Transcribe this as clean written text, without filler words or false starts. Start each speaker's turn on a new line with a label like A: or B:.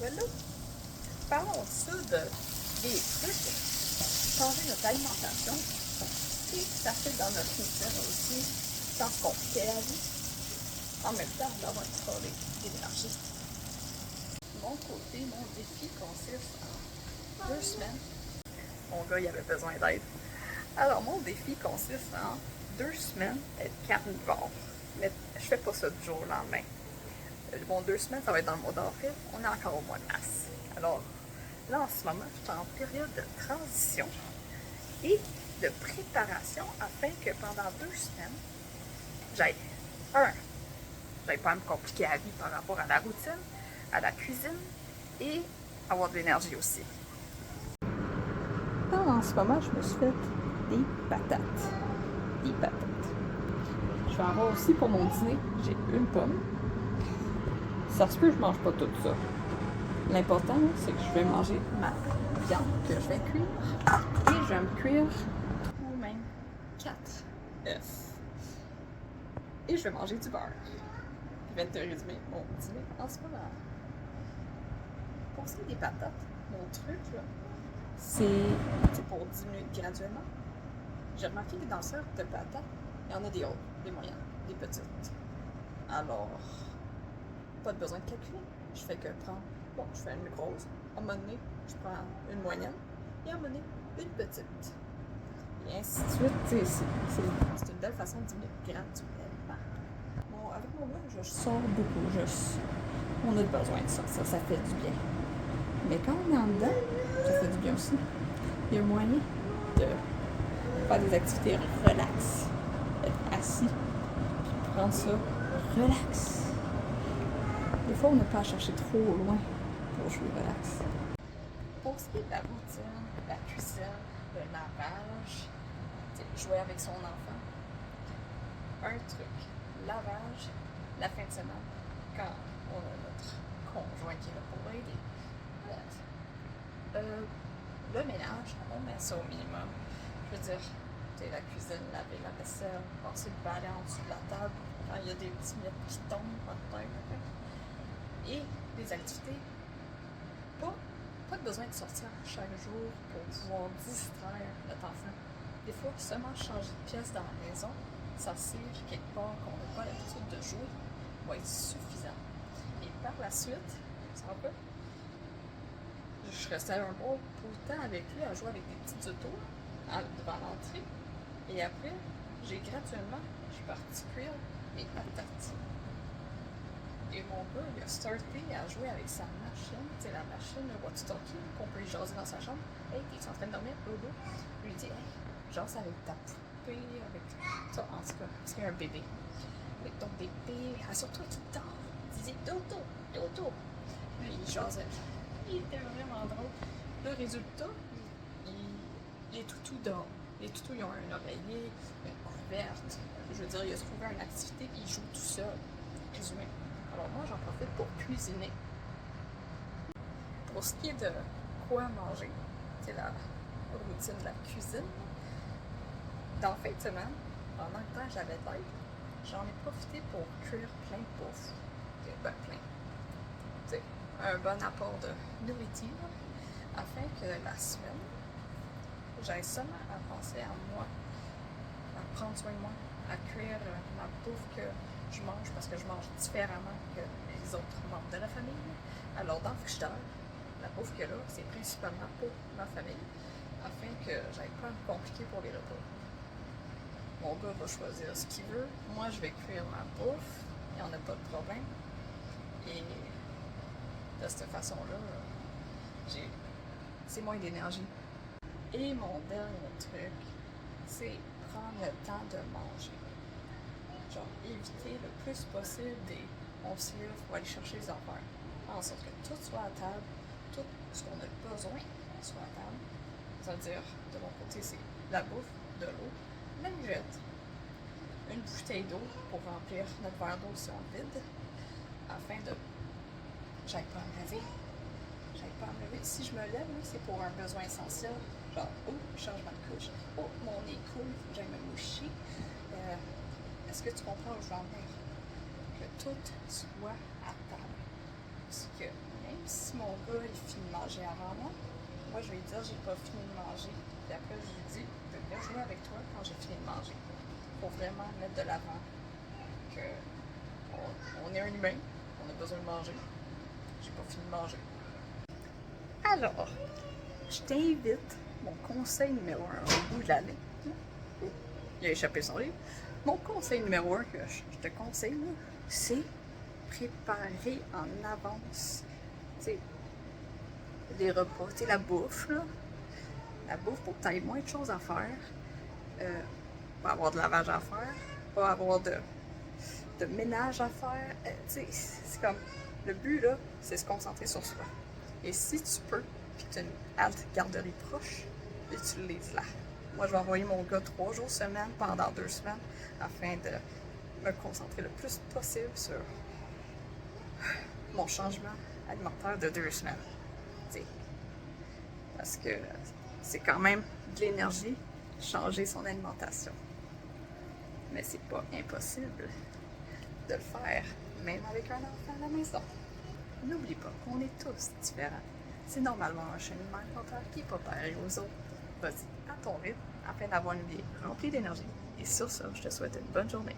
A: voilà. Parlons ça des trucs. Changer notre alimentation. Et ça fait dans notre routine aussi, sans se compliquer la vie. En même temps, d'avoir un sport d'énergie. De mon côté, mon défi consiste en 2 semaines. Mon gars, il avait besoin d'aide. Alors, mon défi consiste en 2 semaines d'être carnivore. Mais je fais pas ça du jour au lendemain. Bon, 2 semaines, ça va être dans le mois d'avril. On est encore au mois de mars. Alors, là, en ce moment, je suis en période de transition et de préparation afin que pendant 2 semaines, j'aille pas à me compliquer la vie par rapport à la routine, à la cuisine et avoir de l'énergie aussi. Alors, en ce moment, je me suis fait des patates. Je vais avoir aussi pour mon dîner, j'ai une pomme. Ça se peut que je mange pas tout ça. L'important, c'est que je vais manger ma viande que je vais cuire. Et je vais me cuire ou même 4 œufs. Et je vais manger du beurre. Je vais te résumer mon dîner en ce moment. Pour ce qui est des patates, mon truc, là, c'est pour diminuer graduellement. J'ai remarqué que dans le cercle de patates, il y en a des hautes, des moyennes, des petites. Alors, pas de besoin de calculer. Je fais que prendre, je fais une grosse. À un moment donné, je prends une moyenne. Et à un moment donné, une petite. Et ainsi de suite. C'est une belle façon de diminuer graduellement. Bon, avec mon gars, je sors beaucoup. On a besoin de ça. Ça fait du bien. Mais quand on est en dedans, ça fait du bien aussi. Il y a moyen de faire des activités relax. Être assis. Puis prendre ça relax. Des fois, on n'a pas à chercher trop loin pour jouer relax. Pour ce qui est de la routine, la cuisine, le lavage, jouer avec son enfant, un truc, lavage, la fin de semaine, quand on a notre conjoint qui est là pour aider. Le ménage, on met ça au minimum. Je veux dire, la cuisine, laver la vaisselle, passer le balai en dessous de la table quand il y a des petits miettes qui tombent par terre. Et des activités, pas de besoin de sortir chaque jour pour pouvoir distraire notre enfant. Des fois, seulement changer de pièce dans la maison, s'asseoir quelque part qu'on n'a pas l'habitude de jouer, va être suffisant. Et par la suite, ça va pas. Je restais un bon bout de temps avec lui à jouer avec des petites autos devant l'entrée. Et après, je suis partie cuire mes patates. Et mon gars, il a starté à jouer avec sa machine, la machine walkie-talkie qu'on peut y jaser dans sa chambre. Hey, t'es en train de dormir, Dodo? Je lui dis, hey, jase avec ta poupée, avec ça, en tout cas, c'est un bébé. Avec ton bébé, assure-toi qu'il dort. Il dit, Dodo, Dodo. Puis il jasait. Il était vraiment drôle. Le résultat, les toutous dorment. Les toutous, ils ont un oreiller, une couverte. Je veux dire, il a trouvé une activité et il joue tout seul. Résumé. Alors moi, j'en profite pour cuisiner. Pour ce qui est de quoi manger, c'est la routine de la cuisine. Dans la fin de semaine, pendant que j'avais de l'aide, j'en ai profité pour cuire plein de bouffe. Plein. Un bon apport de nourriture afin que la semaine, j'aille seulement à penser à moi, à prendre soin de moi, à cuire ma bouffe que je mange parce que je mange différemment que les autres membres de la famille. Alors dans le frigidaire, la bouffe que là, c'est principalement pour ma famille afin que j'aille pas à me compliquer pour les repas. Mon gars va choisir ce qu'il veut. Moi, je vais cuire ma bouffe. Il n'y en a pas de problème. Et de cette façon-là, c'est moins d'énergie. Et mon dernier truc, c'est prendre le temps de manger. Genre, éviter le plus possible on se lève pour aller chercher les affaires. En sorte que tout soit à table, tout ce qu'on a besoin soit à table. C'est-à-dire, de mon côté, c'est la bouffe, de l'eau, la lingette, une bouteille d'eau pour remplir notre verre d'eau si on le vide, afin de j'aille pas à me lever. Si je me lève, oui, c'est pour un besoin essentiel. Genre, changement de couche. Mon nez coule, j'aille me moucher. Est-ce que tu comprends où je veux en venir? Que tout soit à table. Parce que même si mon gars, il finit de manger avant moi. Moi, je vais lui dire, j'ai pas fini de manger. Puis après, je lui dis de venir jouer avec toi quand j'ai fini de manger. Pour vraiment mettre de l'avant que on est un humain, on a besoin de manger. J'ai pas fini de manger. Alors, je t'invite, mon conseil numéro 1 au bout de l'année. Il a échappé son livre. Mon conseil numéro 1 que je te conseille, c'est préparer en avance, tu sais, les repas, tu sais, la bouffe, là. La bouffe pour que tu aies moins de choses à faire. Pas avoir de lavage à faire, pas avoir de ménage à faire. Tu sais, c'est comme, le but, là, c'est se concentrer sur soi. Et si tu peux, puis que tu as une halte garderie proche, utilise-la. Moi, je vais envoyer mon gars 3 jours semaine pendant 2 semaines afin de me concentrer le plus possible sur mon changement alimentaire de 2 semaines. T'sais, parce que c'est quand même de l'énergie changer son alimentation. Mais c'est pas impossible de le faire, même avec un enfant à la maison. N'oublie pas qu'on est tous différents. C'est normalement un cheminement alimentaire qui n'est pas pareil aux autres. Vas-y, à ton rythme, afin d'avoir une vie remplie d'énergie. Et sur ça, je te souhaite une bonne journée.